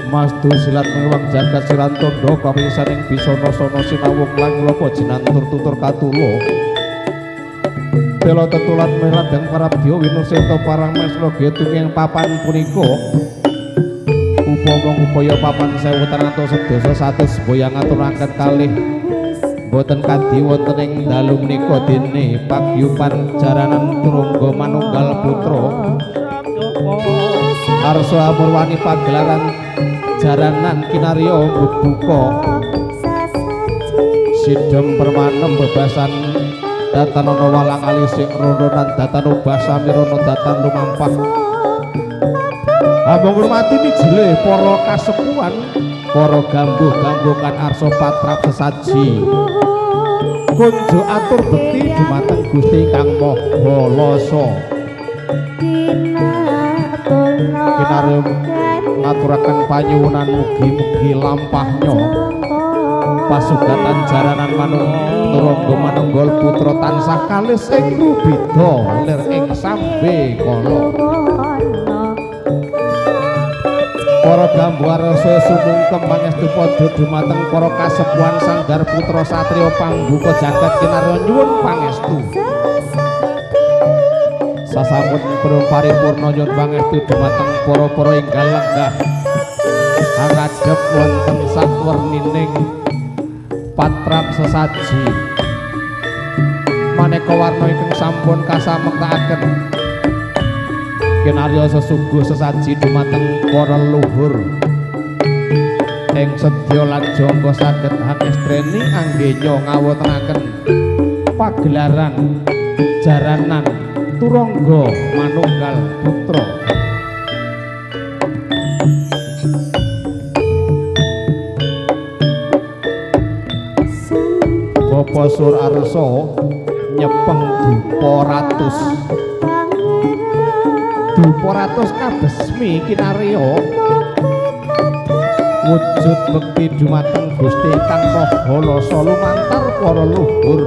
Mastu silat mewang jagat silan tondo kawisaning bisana sono sinawung lang lopo jinantur tutur katulo bela tetulat meladang parabdiya winuseta parang mesra getuming papan punika upama upaya papan 1300 sedasa satus boyang aturaken kalih boten kadhi wonten ing dalu menika dene pagyupan jaranan turangga manunggal putra arsa amurwani pagelaran jaranan kinarya buka sidhem permanem bebasan datanono walang alisik rononan datano basa mirono datan lumampah Abang ngurmati mijile para kasepuhan, para gambuh-gambukan arsa patrap sesaji. Kunjo atur bekti dumateng Gusti Kang Maha Lasa. Kinarep ngaturaken panyuwunan mugi-mugi lampahnya pasugatan jaranan manung turangga manunggul putra tansah kalis ing rubida lir ing sambe kala. Para gambuar sesumungkem pangestu padha dumateng para kasepuhan sanggar putra satriya pambuka jagat kinarya nyuwun pangestu. Sasampun purun paripurna nyuwun pangestu dumateng para-para enggal lenggah angadhep wonten sawernining patrap sesaji maneka warna ingkang sampun kasamektakaken kinarya sesuguh sesaji dumateng para leluhur ing sedya lan jangka saged hanestreni anggenya ngawontenaken pagelaran jaranan turangga manunggal putra. Bapa Sur Arsa nyepeng dupa ratus kabesmi kinarya wujud bekti dumateng Gusti Kang Maha Lasa lumantar para luhur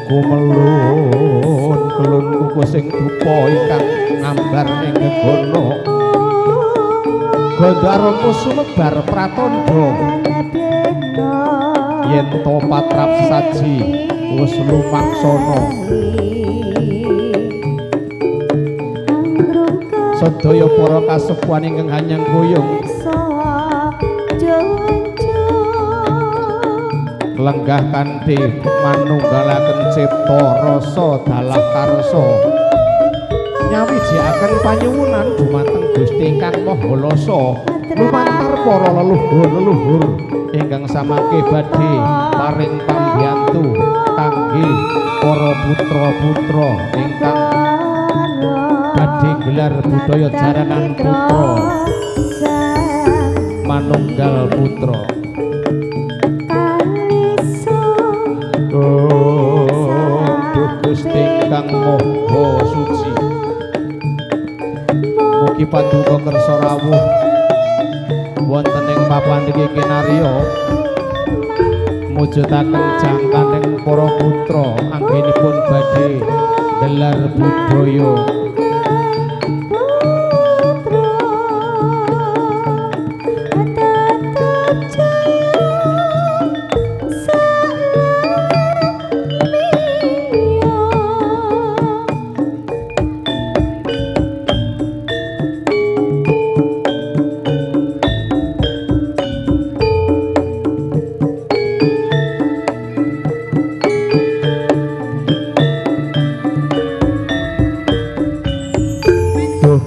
kumelun kelun kuku sing dupa ingkang ngambar ing gegana gondaranku sumebar pratandha yen to patrap saji wis lumaksana sedaya para kasepuhan ingkang hanyang kuyung lenggah kanthi manunggalaken cipta rasa dalah karsa nyawijiaken panyuwunan dumateng Gusti Kang Maha Lasa lumantar para leluhur-leluhur ingkang samangke badhe paring pambiyantu kangge para putra-putra ingkang badhe gelar budaya jaranan putra manunggal putra. Gusti Kang Maha Suci mugi paduka kersa rawuh wonten ing papan iki kinarya mujudaken jangkaning para putra anggenipun badhe gelar budaya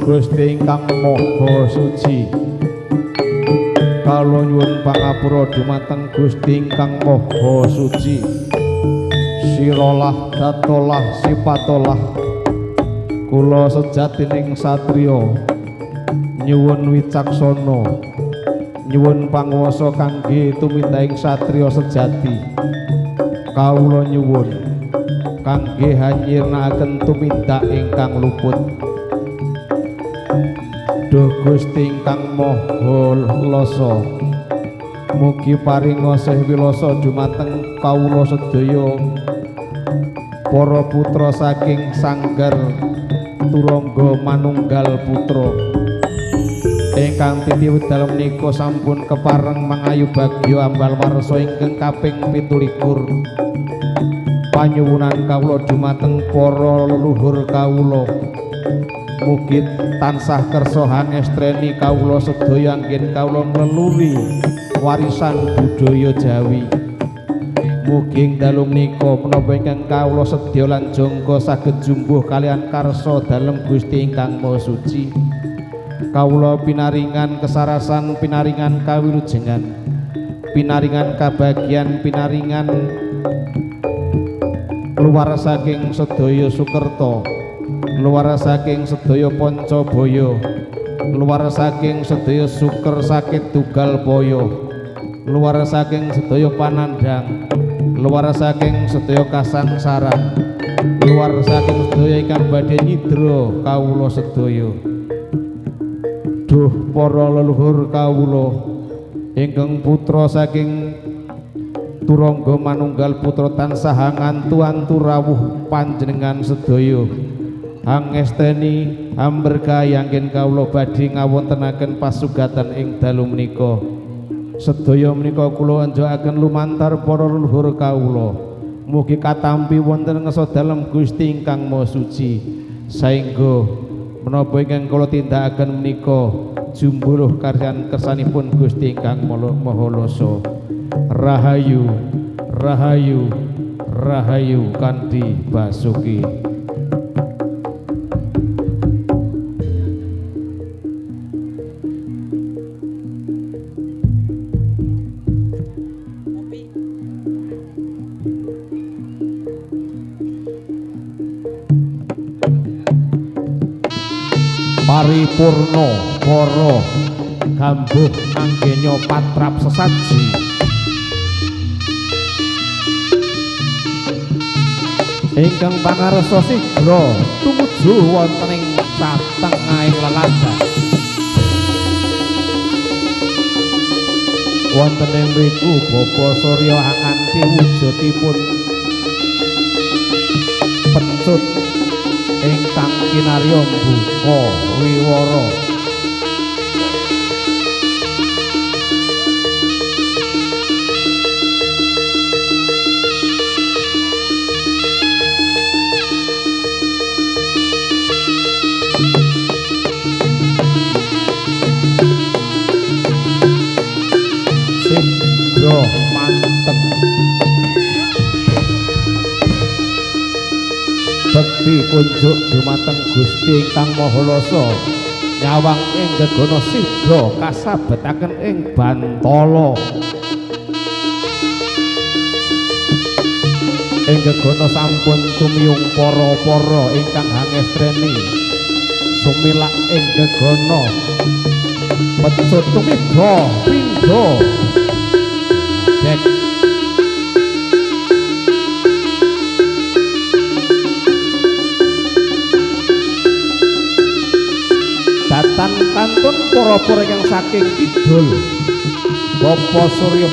Gusti Kang Maha Suci kula nyuwun pangapura dumateng Gusti Kang Maha Suci siralah datolah sipatolah kula sejatining satriya nyuwun wicaksana nyuwun panguwasa kangge tumindahing satriya sejati kawula nyuwun kangge hanyirnakaken tumindak ingkang luput. Duh Gusti Kang Maha Lasa mugi paringa sih wilasa dumateng kawula sedaya para putra saking sanggar turangga manunggal putra ingkang titi wedal menika sampun kepareng mangayu bagya ambal warsa ingkang kaping 17 panyuwunan kawula dumateng para leluhur kawula mugi tansah kersa hangestreni kawula sedaya anggen kawula ngleluri warisan budaya Jawi. Mugi ing dalu menika menapa ingkang kawula sedya lan jangka saged jumbuh kalian karsa dalem Gusti ingkang Maha Suci. Kawula pinaringan kesarasan, pinaringan kawilujengan, pinaringan kabagian, pinaringan luar saking sedaya sukerta luar saking sedaya Pancabaya, luar saking sedaya Suker sakit Tugal Boyo, luar saking sedaya Panandang, luar saking sedaya kasangsaran, luar saking sedaya ingkang badhe nyidra kawula sedaya. Duh para leluhur kawula ingkang putra saking Turangga manunggal putra tansah ngantu-antu rawuh panjenengan sedaya angesteni amberkahi anggen kawula badhe ngawontenaken pasugatan ing dalu menika. Sedaya menika kula anjakaken lumantar para leluhur kawula mugi katampi wonten ngesa dalem Gusti ingkang Maha Suci saengga menapa ingkang kula tindakaken menika jumbuluh karyan kersanipun Gusti ingkang Maha Lasa. Rahayu, rahayu, rahayu kanthi Basuki. Paripurna para gambuh anggenya patrap sesaji ingkang pangarsa sigra tumuju wonten ing satengahing leladan wonten ing mriku Bapa Surya nganti wujudipun pecut ingkang kinarya buka wiwara mantep bekti kunjuk dumateng Gusti ingkang Maha Lasa nyawang ing gegana sigra kasabetaken ing Bantala ing gegana sampun tumiyung para-para ingkang hangestreni sumilak ing gegana pecut tumibra pindha dek datan kantun para-para ingkang saking kidul Bapa Surya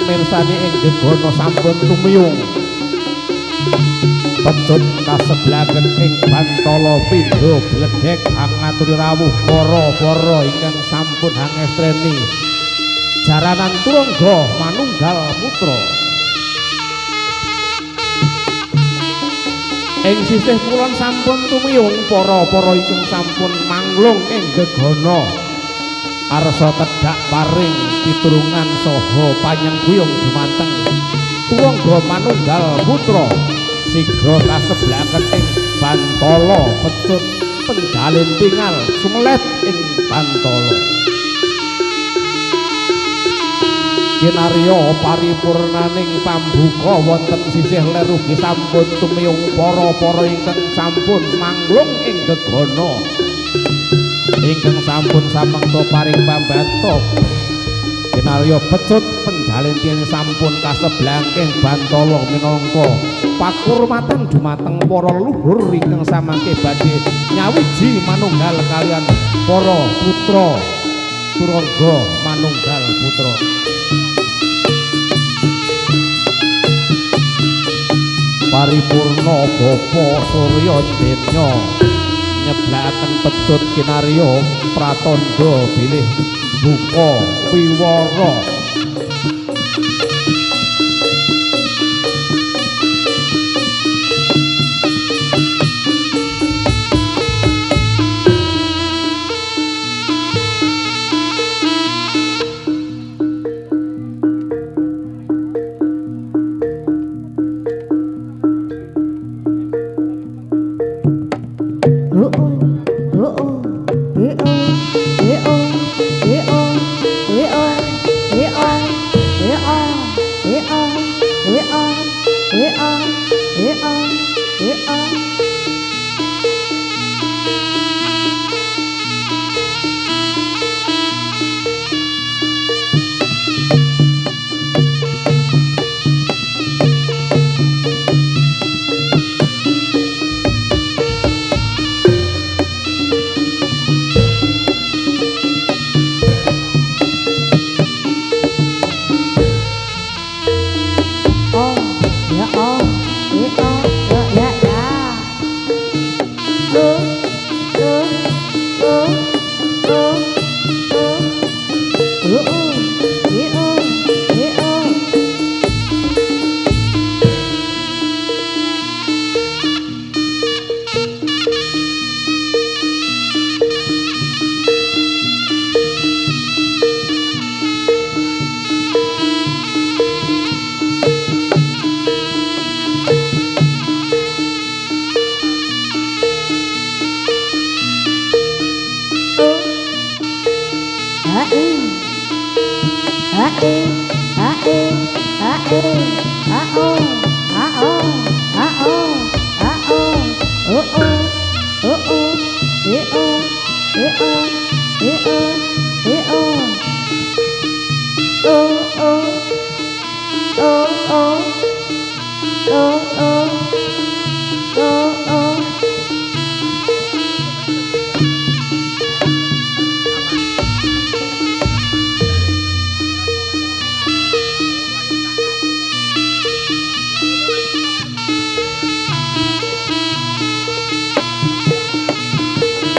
mirsani ing gegana sampun tumiyung pecut kaseblaken ing Bantala pindha bledhek angaturi rawuh para-para ingkang sampun hangestreni jaranan Turangga manunggal putra ing sisih kulon sampun tumiyung para-para ingkang sampun manglung ing gegana arsa tedhak paring pitulungan saha panyengkuyung dumateng Turangga manunggal putra sigra kaseblaken ing Bantala pecut penjalin tingal sumelet ing Bantala kinarya paripurnaning pambuka wonten sisih ler ugi sampun tumiyung para-para ingkang sampun manglung ing gegana ingkang sampun samengta paring pambatok kinarya pecut penjalin tingal sampun kaseblangking Bantala minangka pakurmatan dumateng para leluhur ingkang samangke badhe nyawiji manunggal kalian para putra Turangga manunggal putra paripurna Bapa Surya Denya nyeblakaken pecut kinarya pratandha bilih buka wiwara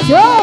Yo